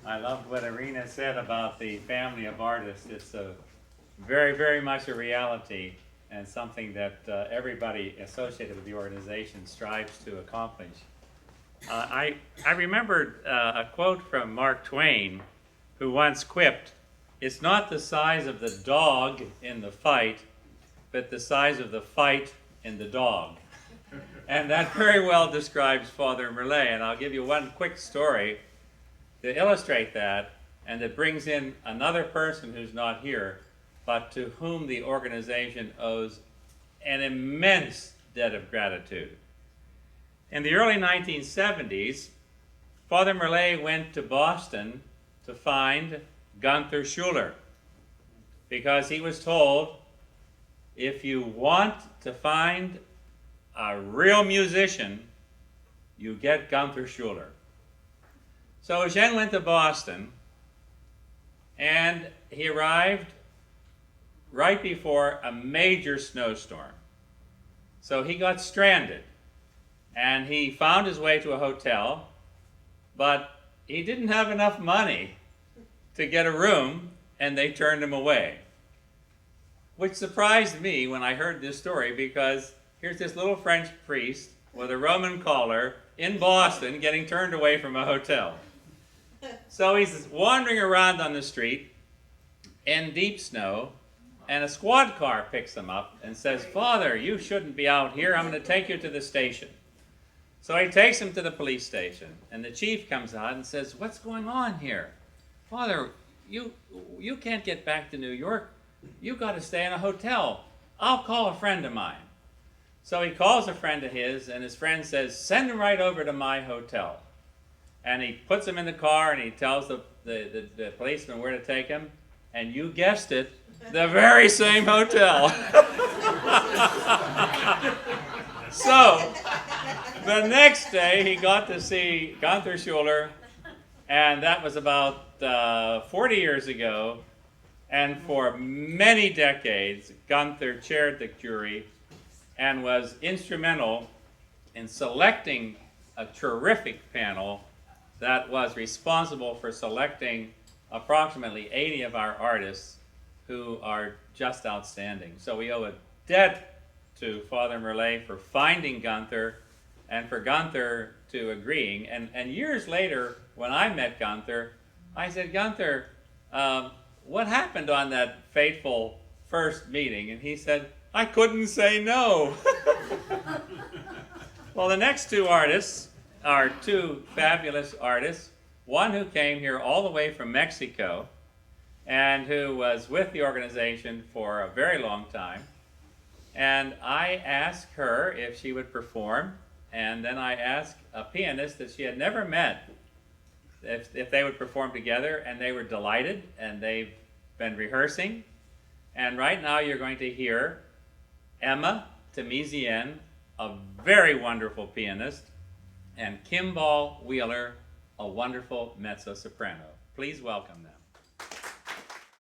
I loved what Irina said about the family of artists. It's a very, very much a reality and something that everybody associated with the organization strives to accomplish. I remembered a quote from Mark Twain, who once quipped, "It's not the size of the dog in the fight, but the size of the fight in the dog." And that very well describes Father Merlet. And I'll give you one quick story to illustrate that, and it brings in another person who's not here, but to whom the organization owes an immense debt of gratitude. In the early 1970s, Father Merlet went to Boston to find Gunther Schuller, because he was told, if you want to find a real musician, you get Gunther Schuller. So Eugène went to Boston, and he arrived right before a major snowstorm. So he got stranded, and he found his way to a hotel, but he didn't have enough money to get a room, and they turned him away. Which surprised me when I heard this story, because here's this little French priest with a Roman collar in Boston getting turned away from a hotel. So he's wandering around on the street in deep snow, and a squad car picks him up and says, "Father, you shouldn't be out here. I'm going to take you to the station." So he takes him to the police station, and the chief comes out and says, "What's going on here? Father, you can't get back to New York. You've got to stay in a hotel. I'll call a friend of mine." So he calls a friend of his, and his friend says, "Send him right over to my hotel." And he puts him in the car, and he tells the policeman where to take him. And you guessed it, the very same hotel. So the next day, he got to see Gunther Schuller, and that was about 40 years ago. And for many decades, Gunther chaired the jury and was instrumental in selecting a terrific panel that was responsible for selecting approximately 80 of our artists who are just outstanding. So we owe a debt to Father Merlet for finding Gunther, and for Gunther to agreeing. And years later, when I met Gunther, I said, "Gunther, what happened on that fateful first meeting?" And he said, "I couldn't say no." Well, the next two artists are two fabulous artists. One who came here all the way from Mexico and who was with the organization for a very long time. And I asked her if she would perform, and then I asked a pianist that she had never met if they would perform together, and they were delighted, and they've been rehearsing. And right now you're going to hear Emma Tamizian, a very wonderful pianist, and Kimball Wheeler, a wonderful mezzo-soprano. Please welcome them.